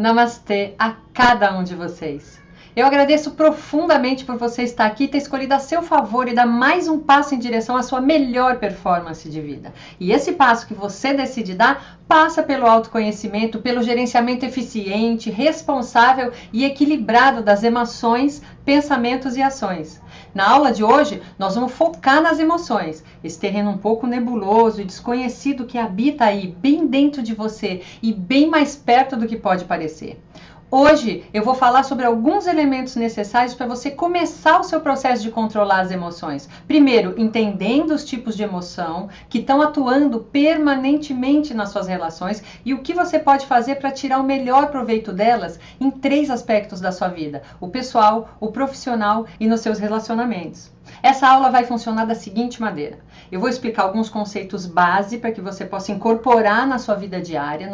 Namastê a cada um de vocês. Eu agradeço profundamente por você estar aqui e ter escolhido a seu favor e dar mais um passo em direção à sua melhor performance de vida. E esse passo que você decide dar passa pelo autoconhecimento, pelo gerenciamento eficiente, responsável e equilibrado das emoções, pensamentos e ações. Na aula de hoje, nós vamos focar nas emoções, esse terreno um pouco nebuloso e desconhecido que habita aí, bem dentro de você e bem mais perto do que pode parecer. Hoje eu vou falar sobre alguns elementos necessários para você começar o seu processo de controlar as emoções. Primeiro, entendendo os tipos de emoção que estão atuando permanentemente nas suas relações e o que você pode fazer para tirar o melhor proveito delas em 3 aspectos da sua vida: o pessoal, o profissional e nos seus relacionamentos. Essa aula vai funcionar da seguinte maneira: eu vou explicar alguns conceitos base para que você possa incorporar na sua vida diária.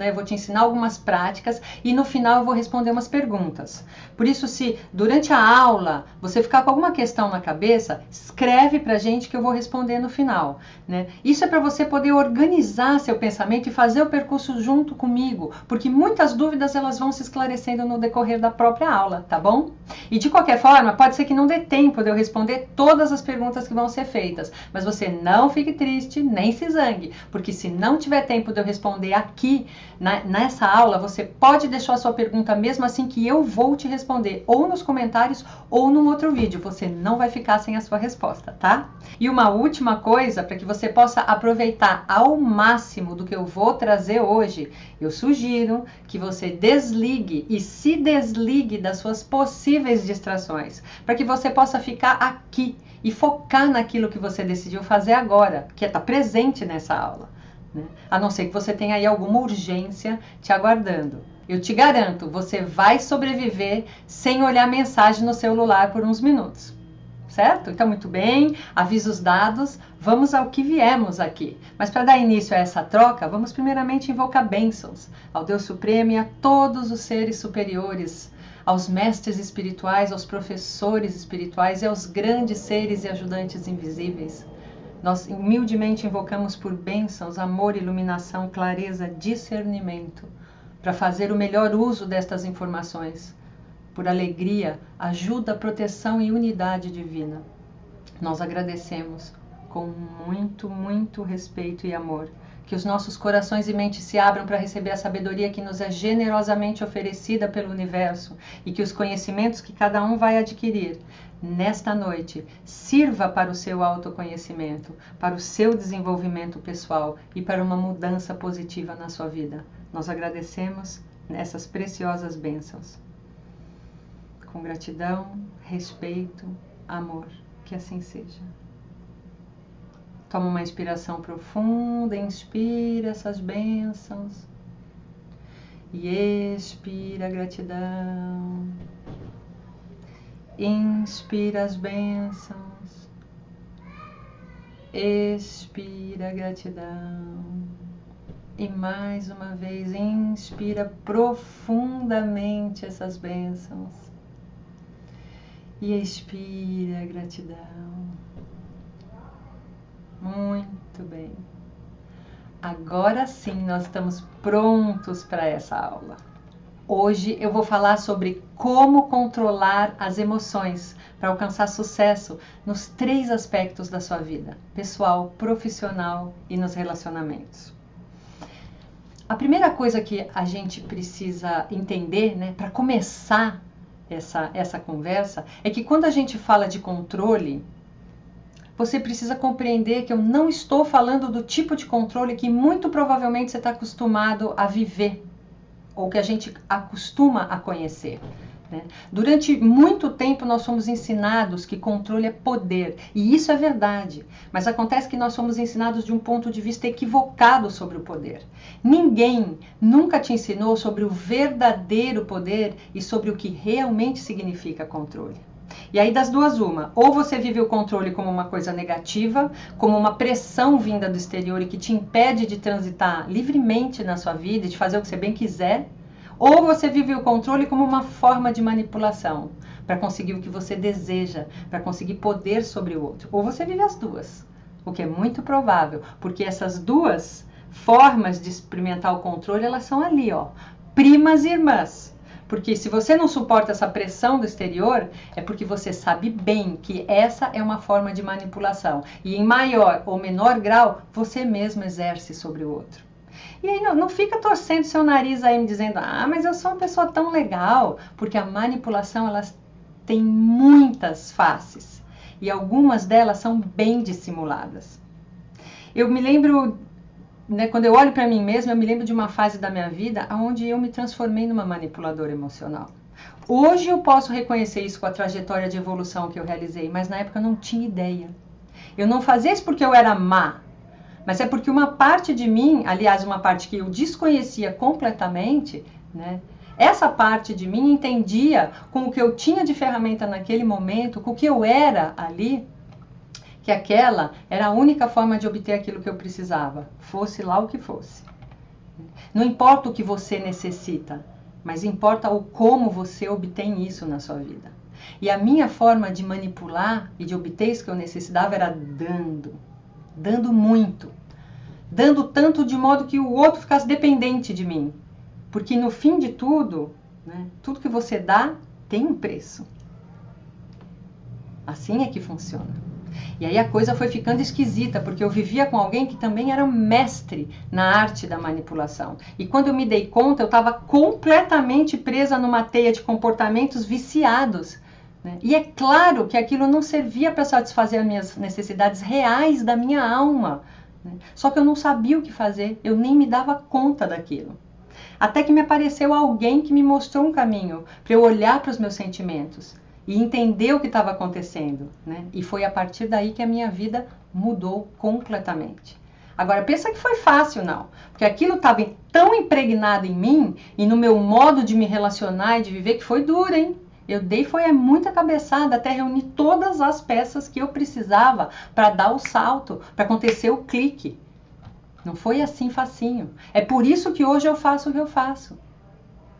Eu vou te ensinar algumas práticas e no final eu vou responder umas perguntas. Por isso, se durante a aula você ficar com alguma questão na cabeça, escreve para a gente que eu vou responder no final, né? Isso é para você poder organizar seu pensamento e fazer o percurso junto comigo, porque muitas dúvidas elas vão se esclarecendo no decorrer da própria aula, tá bom? E de qualquer forma, pode ser que não dê tempo de eu responder todas as perguntas que vão ser feitas, mas você não fique triste, nem se zangue, porque se não tiver tempo de eu responder aqui, nessa aula, você pode deixar a sua pergunta mesmo assim que eu vou te responder, ou nos comentários ou num outro vídeo. Você não vai ficar sem a sua resposta, tá? E uma última coisa, para que você possa aproveitar ao máximo do que eu vou trazer hoje, eu sugiro que você desligue e se desligue das suas possíveis distrações, para que você possa ficar aqui e focar naquilo que você decidiu fazer agora, que é estar presente nessa aula, né? A não ser que você tenha aí alguma urgência te aguardando. Eu te garanto, você vai sobreviver sem olhar a mensagem no celular por uns minutos, certo? Então, muito bem, avisos dados, vamos ao que viemos aqui. Mas para dar início a essa troca, vamos primeiramente invocar bênçãos ao Deus Supremo e a todos os seres superiores, aos mestres espirituais, aos professores espirituais e aos grandes seres e ajudantes invisíveis. Nós humildemente invocamos por bênçãos, amor, iluminação, clareza, discernimento, para fazer o melhor uso destas informações, por alegria, ajuda, proteção e unidade divina. Nós agradecemos com muito, muito respeito e amor. Que os nossos corações e mentes se abram para receber a sabedoria que nos é generosamente oferecida pelo universo e que os conhecimentos que cada um vai adquirir nesta noite sirva para o seu autoconhecimento, para o seu desenvolvimento pessoal e para uma mudança positiva na sua vida. Nós agradecemos essas preciosas bênçãos. Com gratidão, respeito, amor. Que assim seja. Toma uma inspiração profunda, inspira essas bênçãos e expira a gratidão. Inspira as bênçãos, expira a gratidão. E mais uma vez, inspira profundamente essas bênçãos e expira a gratidão. Muito bem. Agora sim nós estamos prontos para essa aula. Hoje eu vou falar sobre como controlar as emoções para alcançar sucesso nos 3 aspectos da sua vida: pessoal, profissional e nos relacionamentos. A primeira coisa que a gente precisa entender, né, para começar essa conversa, é que quando a gente fala de controle, você precisa compreender que eu não estou falando do tipo de controle que muito provavelmente você está acostumado a viver, ou que a gente acostuma a conhecer, né? Durante muito tempo nós somos ensinados que controle é poder, e isso é verdade, mas acontece que nós somos ensinados de um ponto de vista equivocado sobre o poder. Ninguém nunca te ensinou sobre o verdadeiro poder e sobre o que realmente significa controle. E aí das duas uma, ou você vive o controle como uma coisa negativa, como uma pressão vinda do exterior e que te impede de transitar livremente na sua vida e de fazer o que você bem quiser, ou você vive o controle como uma forma de manipulação, para conseguir o que você deseja, para conseguir poder sobre o outro. Ou você vive as duas, o que é muito provável, porque essas duas formas de experimentar o controle, elas são ali, ó, primas e irmãs. Porque se você não suporta essa pressão do exterior, é porque você sabe bem que essa é uma forma de manipulação. E em maior ou menor grau, você mesmo exerce sobre o outro. E aí não fica torcendo seu nariz aí me dizendo, ah, mas eu sou uma pessoa tão legal. Porque a manipulação, ela tem muitas faces. E algumas delas são bem dissimuladas. Eu me lembro, né, quando eu olho para mim mesma, eu me lembro de uma fase da minha vida onde eu me transformei numa manipuladora emocional. Hoje eu posso reconhecer isso com a trajetória de evolução que eu realizei, mas na época eu não tinha ideia. Eu não fazia isso porque eu era má, mas é porque uma parte de mim, aliás, uma parte que eu desconhecia completamente, né, essa parte de mim entendia com o que eu tinha de ferramenta naquele momento, com o que eu era ali, que aquela era a única forma de obter aquilo que eu precisava, fosse lá o que fosse. Não importa o que você necessita, mas importa o como você obtém isso na sua vida. E a minha forma de manipular e de obter isso que eu necessitava era dando muito, dando tanto de modo que o outro ficasse dependente de mim. Porque no fim de tudo, né, tudo que você dá tem um preço. Assim é que funciona. E aí a coisa foi ficando esquisita, porque eu vivia com alguém que também era um mestre na arte da manipulação. E quando eu me dei conta, eu estava completamente presa numa teia de comportamentos viciados. Né? E é claro que aquilo não servia para satisfazer as minhas necessidades reais da minha alma. Né? Só que eu não sabia o que fazer, eu nem me dava conta daquilo. Até que me apareceu alguém que me mostrou um caminho para eu olhar para os meus sentimentos e entender o que estava acontecendo, né? E foi a partir daí que a minha vida mudou completamente. Agora, pensa que foi fácil, não. Porque aquilo estava tão impregnado em mim e no meu modo de me relacionar e de viver que foi duro, hein? Eu dei muita cabeçada até reunir todas as peças que eu precisava para dar o salto, para acontecer o clique. Não foi assim facinho. É por isso que hoje eu faço o que eu faço.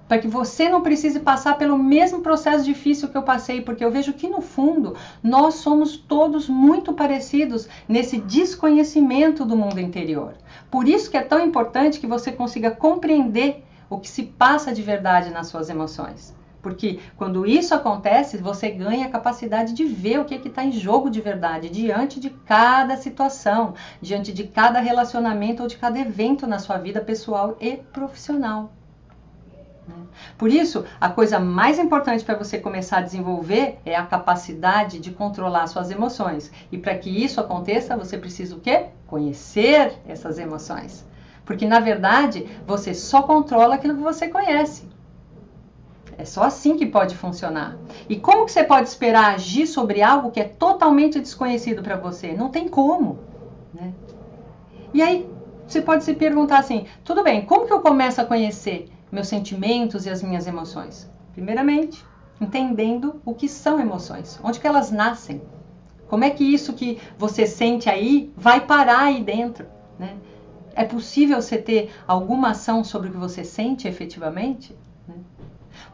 Para que você não precise passar pelo mesmo processo difícil que eu passei, porque eu vejo que no fundo nós somos todos muito parecidos nesse desconhecimento do mundo interior. Por isso que é tão importante que você consiga compreender o que se passa de verdade nas suas emoções. Porque quando isso acontece, você ganha a capacidade de ver o que está em jogo de verdade, diante de cada situação, diante de cada relacionamento ou de cada evento na sua vida pessoal e profissional. Por isso, a coisa mais importante para você começar a desenvolver é a capacidade de controlar suas emoções. E para que isso aconteça, você precisa o quê? Conhecer essas emoções. Porque, na verdade, você só controla aquilo que você conhece. É só assim que pode funcionar. E como que você pode esperar agir sobre algo que é totalmente desconhecido para você? Não tem como. Né? E aí, você pode se perguntar assim, tudo bem, como que eu começo a conhecer meus sentimentos e as minhas emoções? Primeiramente, entendendo o que são emoções, onde que elas nascem, como é que isso que você sente aí vai parar aí dentro, né? É possível você ter alguma ação sobre o que você sente efetivamente? Né?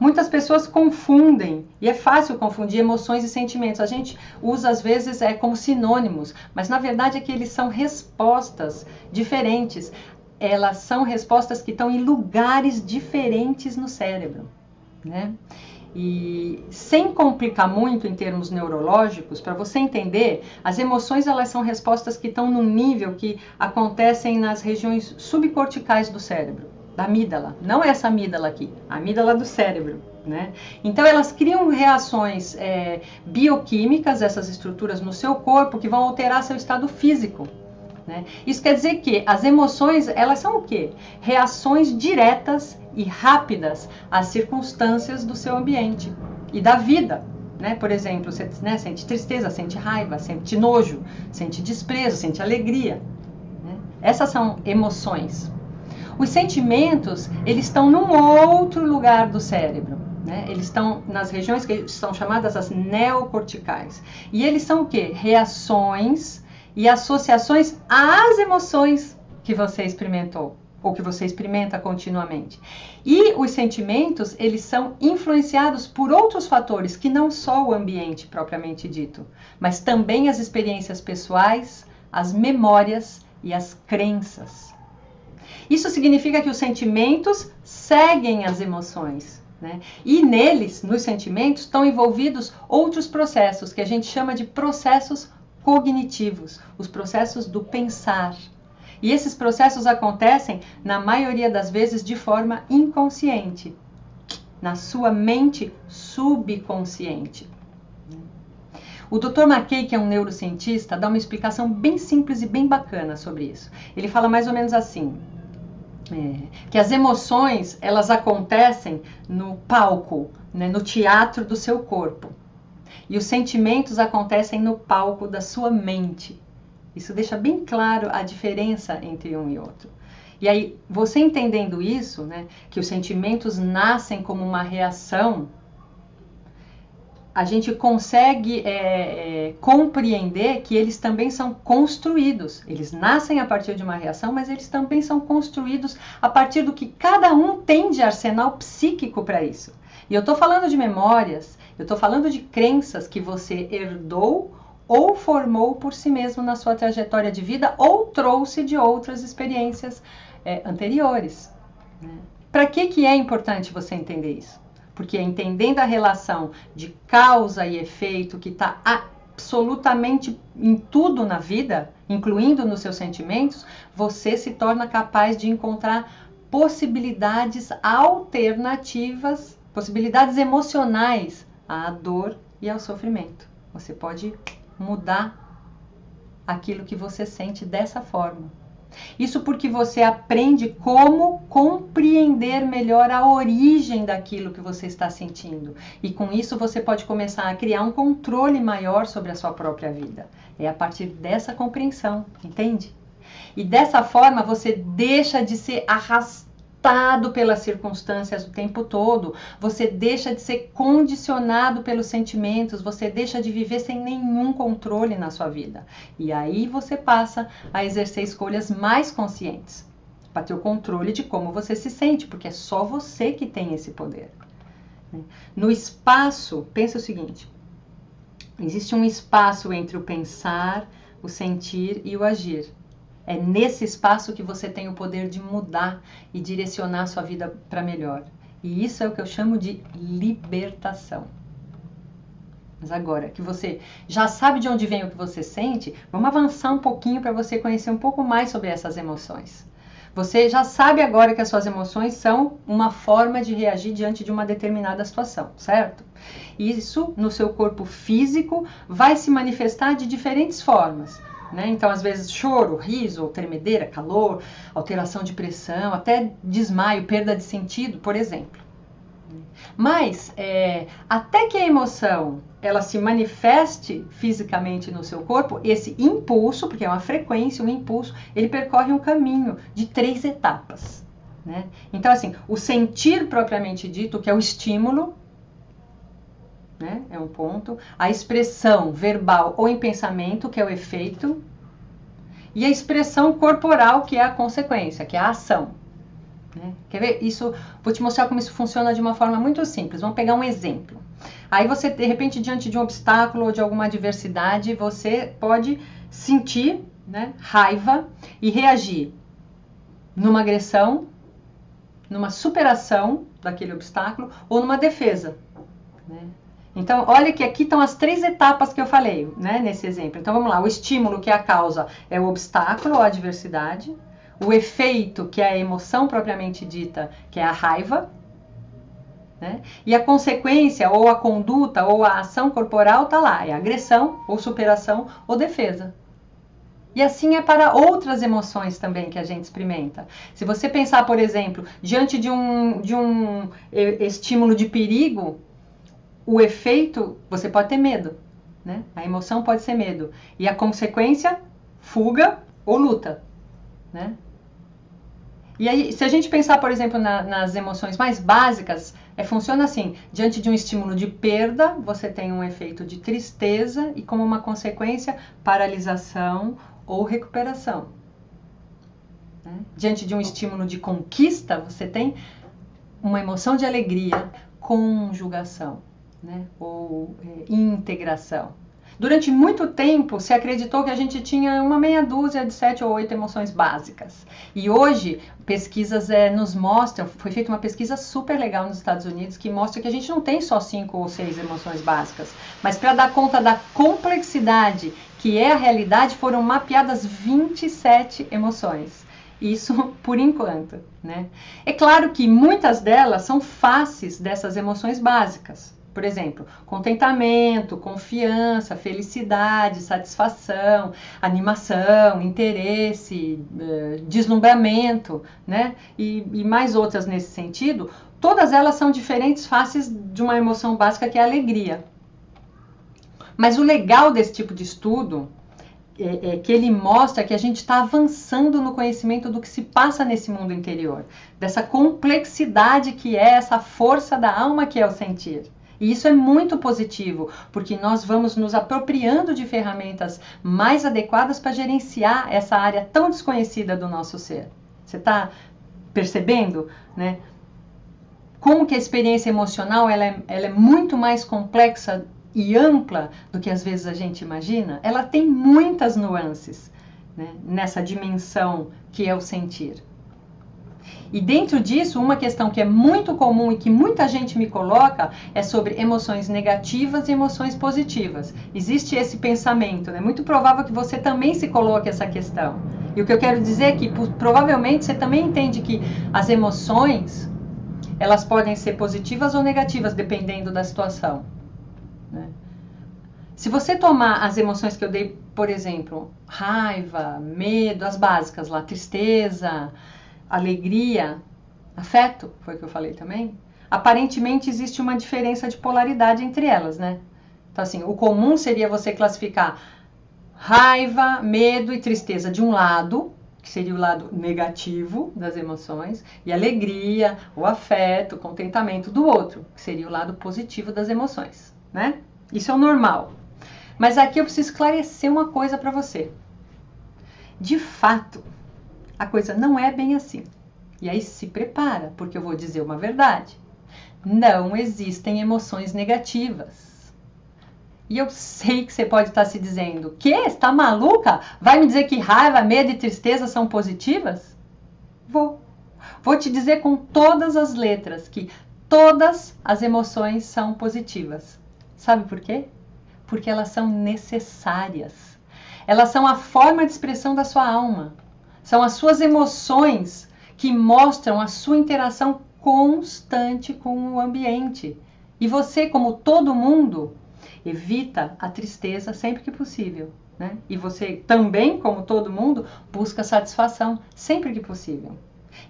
Muitas pessoas confundem, e é fácil confundir emoções e sentimentos. A gente usa às vezes como sinônimos, mas na verdade é que eles são respostas diferentes. Elas são respostas que estão em lugares diferentes no cérebro, né? E sem complicar muito em termos neurológicos, para você entender, as emoções elas são respostas que estão num nível que acontecem nas regiões subcorticais do cérebro, da amígdala. Não é essa amígdala aqui, a amígdala do cérebro, né? Então elas criam reações bioquímicas, essas estruturas no seu corpo que vão alterar seu estado físico. Né? Isso quer dizer que as emoções, elas são o quê? Reações diretas e rápidas às circunstâncias do seu ambiente e da vida. Né? Por exemplo, você sente tristeza, sente raiva, sente nojo, sente desprezo, sente alegria. Né? Essas são emoções. Os sentimentos, eles estão num outro lugar do cérebro. Né? Eles estão nas regiões que são chamadas as neocorticais. E eles são o quê? Reações e associações às emoções que você experimentou, ou que você experimenta continuamente. E os sentimentos, eles são influenciados por outros fatores, que não só o ambiente propriamente dito, mas também as experiências pessoais, as memórias e as crenças. Isso significa que os sentimentos seguem as emoções, né? E neles, nos sentimentos, estão envolvidos outros processos que a gente chama de processos cognitivos, os processos do pensar. E esses processos acontecem, na maioria das vezes, de forma inconsciente, na sua mente subconsciente. O Dr. McKay, que é um neurocientista, dá uma explicação bem simples e bem bacana sobre isso. Ele fala mais ou menos assim, que as emoções, elas acontecem no palco, né, no teatro do seu corpo. E os sentimentos acontecem no palco da sua mente. Isso deixa bem claro a diferença entre um e outro. E aí, você entendendo isso, né, que os sentimentos nascem como uma reação, a gente consegue compreender que eles também são construídos. Eles nascem a partir de uma reação, mas eles também são construídos a partir do que cada um tem de arsenal psíquico para isso. E eu estou falando de memórias, eu estou falando de crenças que você herdou ou formou por si mesmo na sua trajetória de vida ou trouxe de outras experiências anteriores. Né? Para que é importante você entender isso? Porque entendendo a relação de causa e efeito que está absolutamente em tudo na vida, incluindo nos seus sentimentos, você se torna capaz de encontrar possibilidades alternativas, possibilidades emocionais à dor e ao sofrimento. Você pode mudar aquilo que você sente dessa forma. Isso porque você aprende como compreender melhor a origem daquilo que você está sentindo. E com isso você pode começar a criar um controle maior sobre a sua própria vida. É a partir dessa compreensão, entende? E dessa forma você deixa de ser arrastado pelas circunstâncias o tempo todo, você deixa de ser condicionado pelos sentimentos, você deixa de viver sem nenhum controle na sua vida. E aí você passa a exercer escolhas mais conscientes, para ter o controle de como você se sente, porque é só você que tem esse poder. No espaço, pensa o seguinte, existe um espaço entre o pensar, o sentir e o agir. É nesse espaço que você tem o poder de mudar e direcionar a sua vida para melhor. E isso é o que eu chamo de libertação. Mas agora que você já sabe de onde vem o que você sente, vamos avançar um pouquinho para você conhecer um pouco mais sobre essas emoções. Você já sabe agora que as suas emoções são uma forma de reagir diante de uma determinada situação, certo? Isso no seu corpo físico vai se manifestar de diferentes formas. Né? Então, às vezes, choro, riso, tremedeira, calor, alteração de pressão, até desmaio, perda de sentido, por exemplo. Mas, até que a emoção ela se manifeste fisicamente no seu corpo, esse impulso, porque é uma frequência, um impulso, ele percorre um caminho de 3 etapas. Né? Então, assim, o sentir propriamente dito, que é o estímulo, né? É um ponto. A expressão verbal ou em pensamento, que é o efeito. E a expressão corporal, que é a consequência, que é a ação. Né? Quer ver? Isso, vou te mostrar como isso funciona de uma forma muito simples. Vamos pegar um exemplo. Aí você, de repente, diante de um obstáculo ou de alguma adversidade, você pode sentir, né, raiva e reagir numa agressão, numa superação daquele obstáculo ou numa defesa. Né? Então, olha que aqui estão as 3 etapas que eu falei, né, nesse exemplo. Então, vamos lá. O estímulo, que é a causa, é o obstáculo ou a adversidade. O efeito, que é a emoção propriamente dita, que é a raiva. Né? E a consequência, ou a conduta, ou a ação corporal, está lá. É agressão, ou superação, ou defesa. E assim é para outras emoções também que a gente experimenta. Se você pensar, por exemplo, diante de um estímulo de perigo, o efeito, você pode ter medo, né? A emoção pode ser medo. E a consequência, fuga ou luta, né? E aí, se a gente pensar, por exemplo, nas emoções mais básicas, funciona assim. Diante de um estímulo de perda, você tem um efeito de tristeza e, como uma consequência, paralisação ou recuperação. Né? Diante de um estímulo de conquista, você tem uma emoção de alegria, conjugação. Né? Ou integração. Durante muito tempo se acreditou que a gente tinha uma meia dúzia de 7 ou 8 emoções básicas. E hoje pesquisas nos mostram, foi feita uma pesquisa super legal nos Estados Unidos que mostra que a gente não tem só 5 ou 6 emoções básicas, mas para dar conta da complexidade que é a realidade, foram mapeadas 27 emoções. Isso por enquanto, né? É claro que muitas delas são faces dessas emoções básicas. Por exemplo, contentamento, confiança, felicidade, satisfação, animação, interesse, deslumbramento, né? E mais outras nesse sentido. Todas elas são diferentes faces de uma emoção básica que é a alegria. Mas o legal desse tipo de estudo é que ele mostra que a gente está avançando no conhecimento do que se passa nesse mundo interior, dessa complexidade que é essa força da alma que é o sentir. E isso é muito positivo, porque nós vamos nos apropriando de ferramentas mais adequadas para gerenciar essa área tão desconhecida do nosso ser. Você está percebendo, né? Como que a experiência emocional ela é muito mais complexa e ampla do que às vezes a gente imagina? Ela tem muitas nuances, né, nessa dimensão que é o sentir. E dentro disso, uma questão que é muito comum e que muita gente me coloca é sobre emoções negativas e emoções positivas. Existe esse pensamento, né? Muito provável que você também se coloque essa questão. E o que eu quero dizer é que provavelmente você também entende que as emoções, elas podem ser positivas ou negativas, dependendo da situação, né? Se você tomar as emoções que eu dei, por exemplo, raiva, medo, as básicas lá, tristeza, alegria, afeto, foi o que eu falei também, aparentemente existe uma diferença de polaridade entre elas, né? Então, assim, o comum seria você classificar raiva, medo e tristeza de um lado, que seria o lado negativo das emoções, e alegria, o afeto, o contentamento do outro, que seria o lado positivo das emoções, né? Isso é o normal. Mas aqui eu preciso esclarecer uma coisa para você. De fato, a coisa não é bem assim. E aí se prepara, porque eu vou dizer uma verdade. Não existem emoções negativas. E eu sei que você pode estar se dizendo, que? Está maluca? Vai me dizer que raiva, medo e tristeza são positivas? Vou te dizer com todas as letras que todas as emoções são positivas. Sabe por quê? Porque elas são necessárias. Elas são a forma de expressão da sua alma. São as suas emoções que mostram a sua interação constante com o ambiente. E você, como todo mundo, evita a tristeza sempre que possível, né? E você também, como todo mundo, busca satisfação sempre que possível.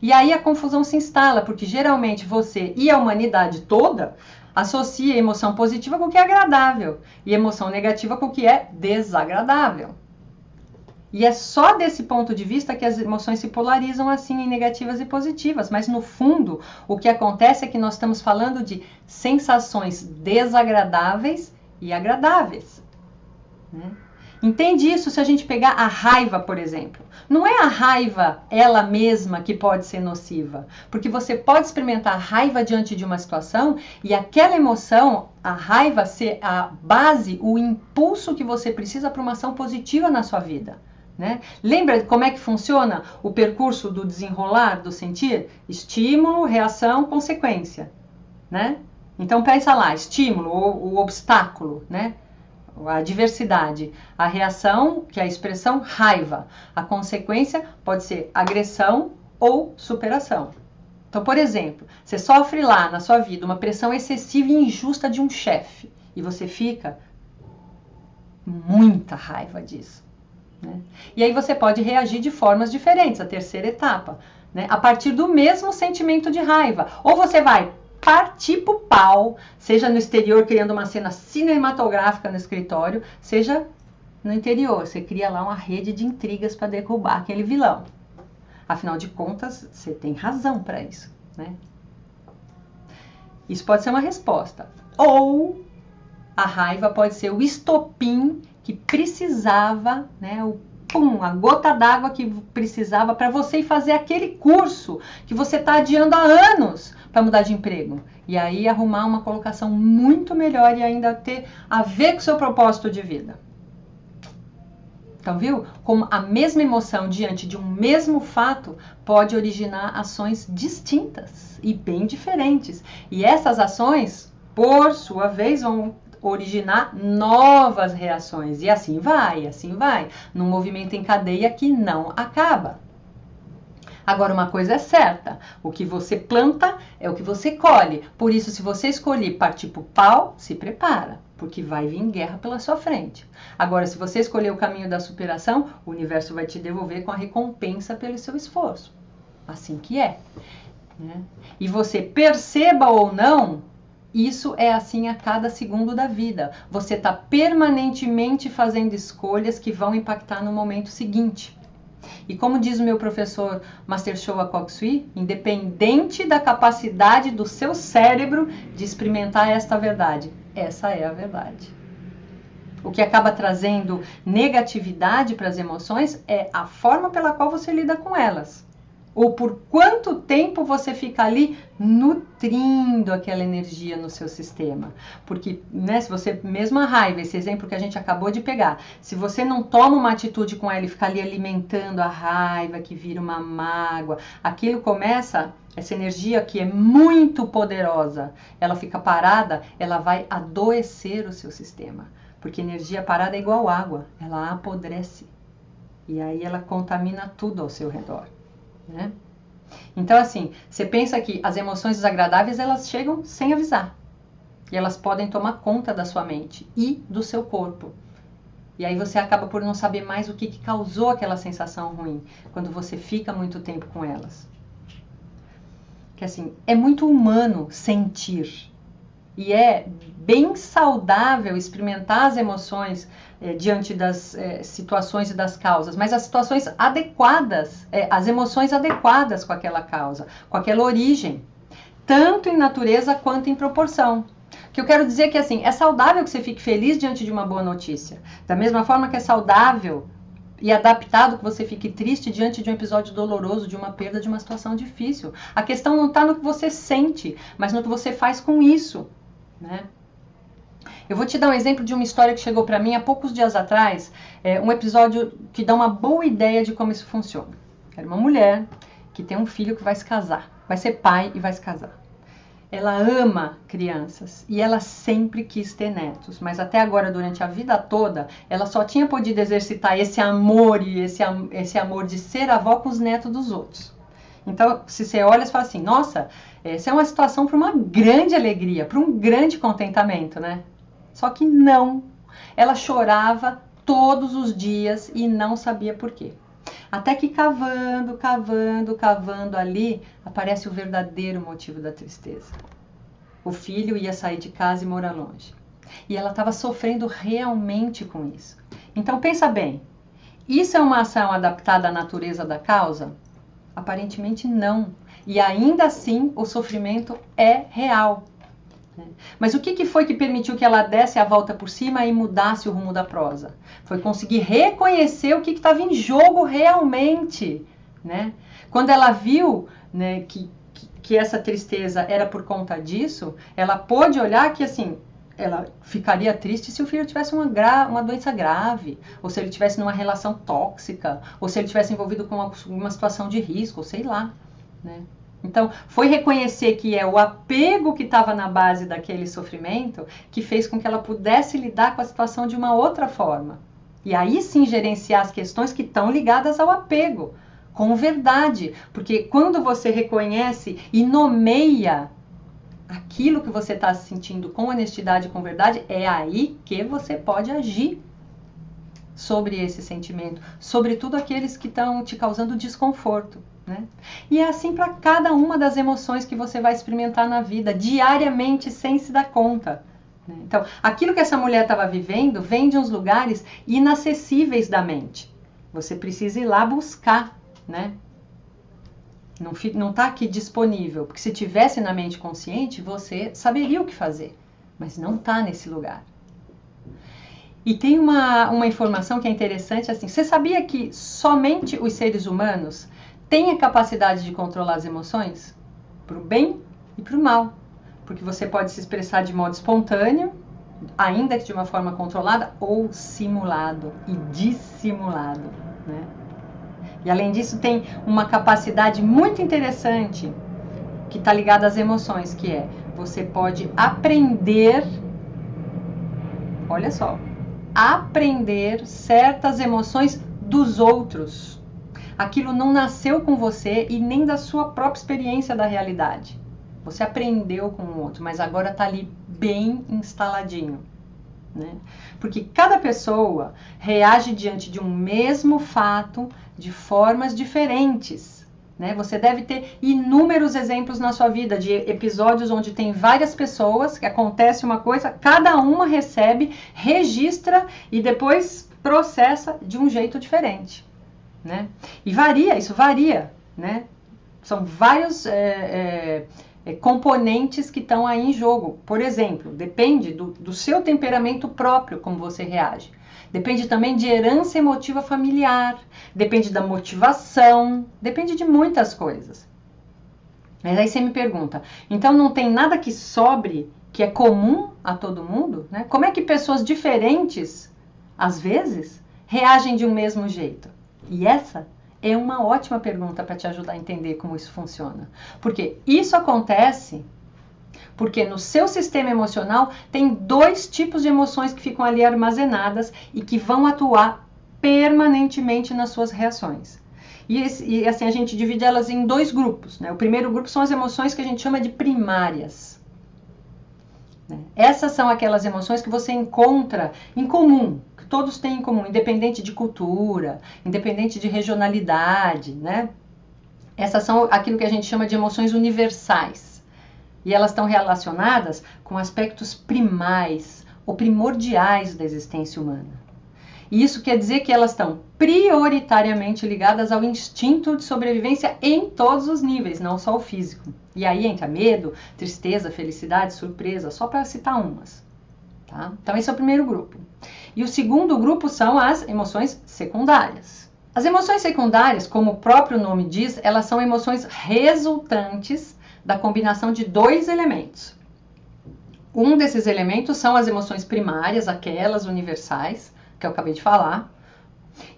E aí a confusão se instala, porque geralmente você e a humanidade toda associa emoção positiva com o que é agradável e emoção negativa com o que é desagradável. E é só desse ponto de vista que as emoções se polarizam assim em negativas e positivas. Mas no fundo, o que acontece é que nós estamos falando de sensações desagradáveis e agradáveis, né? Entende isso se a gente pegar a raiva, por exemplo. Não é a raiva ela mesma que pode ser nociva, porque você pode experimentar raiva diante de uma situação e aquela emoção, a raiva, ser a base, o impulso que você precisa para uma ação positiva na sua vida, né? Lembra como é que funciona o percurso do desenrolar, do sentir? Estímulo, reação, consequência, né? Então pensa lá, estímulo, o obstáculo, né? A adversidade, a reação, que é a expressão raiva, a consequência pode ser agressão ou superação. Então, por exemplo, você sofre lá na sua vida uma pressão excessiva e injusta de um chefe e você fica muita raiva disso, né? E aí você pode reagir de formas diferentes, a terceira etapa, né? A partir do mesmo sentimento de raiva, ou você vai partir pro pau, seja no exterior criando uma cena cinematográfica no escritório, seja no interior, você cria lá uma rede de intrigas para derrubar aquele vilão. Afinal de contas, você tem razão para isso, né? Isso pode ser uma resposta. Ou a raiva pode ser o estopim que precisava, né, pum, a gota d'água que precisava para você ir fazer aquele curso que você está adiando há anos para mudar de emprego. E aí arrumar uma colocação muito melhor e ainda ter a ver com o seu propósito de vida. Então, viu? Como a mesma emoção diante de um mesmo fato pode originar ações distintas e bem diferentes. E essas ações, por sua vez, vão originar novas reações. E assim vai, num movimento em cadeia que não acaba. Agora, uma coisa é certa, o que você planta é o que você colhe. Por isso, se você escolher partir pro pau, se prepara, porque vai vir guerra pela sua frente. Agora, se você escolher o caminho da superação, o universo vai te devolver com a recompensa pelo seu esforço. Assim que é. Né? E você perceba ou não, isso é assim a cada segundo da vida. Você está permanentemente fazendo escolhas que vão impactar no momento seguinte. E como diz o meu professor Master Choa Kok Sui, independente da capacidade do seu cérebro de experimentar esta verdade, essa é a verdade. O que acaba trazendo negatividade para as emoções é a forma pela qual você lida com elas. Ou por quanto tempo você fica ali nutrindo aquela energia no seu sistema. Porque, né, se você, mesmo a raiva, esse exemplo que a gente acabou de pegar, se você não toma uma atitude com ela e fica ali alimentando a raiva, que vira uma mágoa, aquilo começa, essa energia que é muito poderosa, ela fica parada, ela vai adoecer o seu sistema. Porque energia parada é igual água, ela apodrece. E aí ela contamina tudo ao seu redor. Né? Então, assim, você pensa que as emoções desagradáveis, elas chegam sem avisar. E elas podem tomar conta da sua mente e do seu corpo. E aí você acaba por não saber mais o que causou aquela sensação ruim, quando você fica muito tempo com elas. Que assim, é muito humano sentir. E é bem saudável experimentar as emoções diante das situações e das causas, mas as situações adequadas, as emoções adequadas com aquela causa, com aquela origem, tanto em natureza quanto em proporção. O que eu quero dizer é que assim, é saudável que você fique feliz diante de uma boa notícia, da mesma forma que é saudável e adaptado que você fique triste diante de um episódio doloroso, de uma perda, de uma situação difícil. A questão não está no que você sente, mas no que você faz com isso. Né? Eu vou te dar um exemplo de uma história que chegou para mim há poucos dias atrás, um episódio que dá uma boa ideia de como isso funciona. Era uma mulher que tem um filho que vai se casar, vai ser pai e vai se casar. Ela ama crianças e ela sempre quis ter netos, mas até agora, durante a vida toda, ela só tinha podido exercitar esse amor e esse amor de ser avó com os netos dos outros. Então, se você olha e fala assim, nossa, essa é uma situação para uma grande alegria, para um grande contentamento, né? Só que não. Ela chorava todos os dias e não sabia por quê. Até que cavando ali, aparece o verdadeiro motivo da tristeza. O filho ia sair de casa e morar longe. E ela estava sofrendo realmente com isso. Então, pensa bem, isso é uma ação adaptada à natureza da causa? Aparentemente não. E ainda assim o sofrimento é real. Mas o que foi que permitiu que ela desse a volta por cima e mudasse o rumo da prosa? Foi conseguir reconhecer o que estava em jogo realmente. Né? Quando ela viu, né, que essa tristeza era por conta disso, ela pôde olhar que assim, ela ficaria triste se o filho tivesse uma doença grave, ou se ele tivesse numa relação tóxica, ou se ele tivesse envolvido com uma situação de risco, ou sei lá, né? Então, foi reconhecer que é o apego que estava na base daquele sofrimento que fez com que ela pudesse lidar com a situação de uma outra forma. E aí sim gerenciar as questões que estão ligadas ao apego, com verdade. Porque quando você reconhece e nomeia aquilo que você está sentindo com honestidade e com verdade, é aí que você pode agir sobre esse sentimento, sobretudo aqueles que estão te causando desconforto. Né? E é assim para cada uma das emoções que você vai experimentar na vida, diariamente, sem se dar conta. Né? Então, aquilo que essa mulher estava vivendo vem de uns lugares inacessíveis da mente. Você precisa ir lá buscar, né? Não está aqui disponível, porque se tivesse na mente consciente, você saberia o que fazer, mas não está nesse lugar. E tem uma informação que é interessante, assim, você sabia que somente os seres humanos têm a capacidade de controlar as emoções? Para o bem e para o mal. Porque você pode se expressar de modo espontâneo, ainda que de uma forma controlada, ou simulado e dissimulado, né? E além disso tem uma capacidade muito interessante que está ligada às emoções, que é, você pode aprender, olha só, aprender certas emoções dos outros. Aquilo não nasceu com você e nem da sua própria experiência da realidade. Você aprendeu com o outro, mas agora está ali bem instaladinho, né? Porque cada pessoa reage diante de um mesmo fato de formas diferentes, né? Você deve ter inúmeros exemplos na sua vida de episódios onde tem várias pessoas, que acontece uma coisa, cada uma recebe, registra e depois processa de um jeito diferente, né? E varia, isso varia, né? São vários componentes que estão aí em jogo. Por exemplo, depende do seu temperamento próprio, como você reage. Depende também de herança emotiva familiar, depende da motivação, depende de muitas coisas. Mas aí você me pergunta, então não tem nada que sobre, que é comum a todo mundo, né? Como é que pessoas diferentes, às vezes, reagem de um mesmo jeito? E essa é uma ótima pergunta para te ajudar a entender como isso funciona. Porque isso acontece porque no seu sistema emocional tem dois tipos de emoções que ficam ali armazenadas e que vão atuar permanentemente nas suas reações. E assim a gente divide elas em dois grupos, né? O primeiro grupo são as emoções que a gente chama de primárias. Essas são aquelas emoções que você encontra em comum, que todos têm em comum, independente de cultura, independente de regionalidade, né? Essas são aquilo que a gente chama de emoções universais. E elas estão relacionadas com aspectos primais ou primordiais da existência humana. E isso quer dizer que elas estão prioritariamente ligadas ao instinto de sobrevivência em todos os níveis, não só o físico. E aí entra medo, tristeza, felicidade, surpresa, só para citar umas. Tá? Então esse é o primeiro grupo. E o segundo grupo são as emoções secundárias. As emoções secundárias, como o próprio nome diz, elas são emoções resultantes da combinação de dois elementos. Um desses elementos são as emoções primárias, aquelas universais, que eu acabei de falar.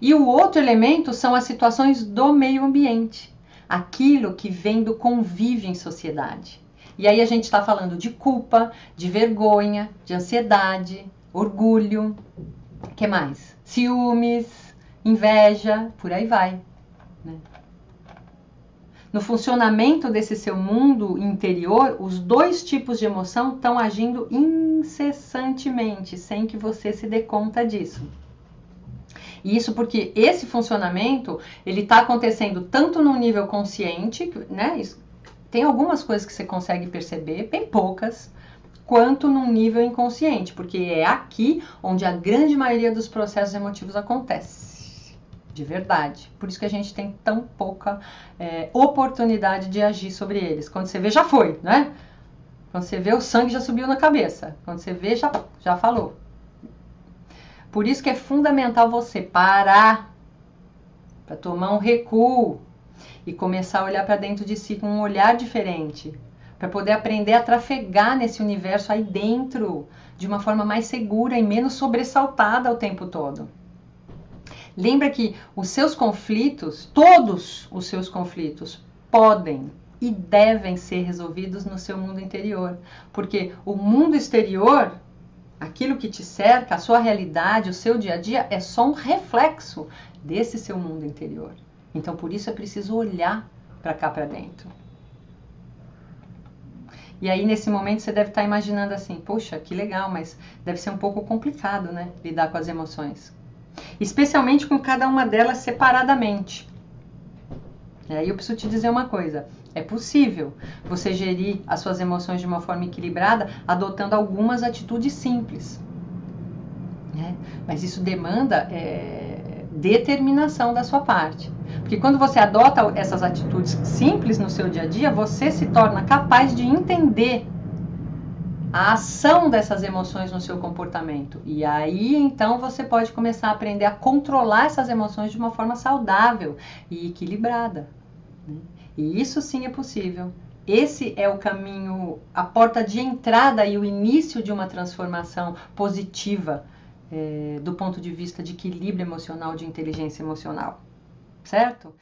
E o outro elemento são as situações do meio ambiente, aquilo que vem do convívio em sociedade. E aí a gente está falando de culpa, de vergonha, de ansiedade, orgulho, o que mais? Ciúmes, inveja, por aí vai, né? No funcionamento desse seu mundo interior, os dois tipos de emoção estão agindo incessantemente, sem que você se dê conta disso. E isso porque esse funcionamento, ele está acontecendo tanto no nível consciente, né? Tem algumas coisas que você consegue perceber, bem poucas, quanto no nível inconsciente, porque é aqui onde a grande maioria dos processos emotivos acontece. De verdade. Por isso que a gente tem tão pouca oportunidade de agir sobre eles. Quando você vê, já foi, né? Quando você vê, o sangue já subiu na cabeça. Quando você vê, já falou. Por isso que é fundamental você parar para tomar um recuo e começar a olhar para dentro de si com um olhar diferente, para poder aprender a trafegar nesse universo aí dentro de uma forma mais segura e menos sobressaltada o tempo todo. Lembra que os seus conflitos, todos os seus conflitos, podem e devem ser resolvidos no seu mundo interior. Porque o mundo exterior, aquilo que te cerca, a sua realidade, o seu dia a dia, é só um reflexo desse seu mundo interior. Então, por isso é preciso olhar para cá, para dentro. E aí, nesse momento, você deve estar imaginando assim, poxa, que legal, mas deve ser um pouco complicado, né, lidar com as emoções. Especialmente com cada uma delas separadamente. E aí eu preciso te dizer uma coisa, é possível você gerir as suas emoções de uma forma equilibrada adotando algumas atitudes simples, né? Mas isso demanda determinação da sua parte. Porque quando você adota essas atitudes simples no seu dia a dia, você se torna capaz de entender a ação dessas emoções no seu comportamento. E aí, então, você pode começar a aprender a controlar essas emoções de uma forma saudável e equilibrada, né? E isso sim é possível. Esse é o caminho, a porta de entrada e o início de uma transformação positiva, do ponto de vista de equilíbrio emocional, de inteligência emocional, certo?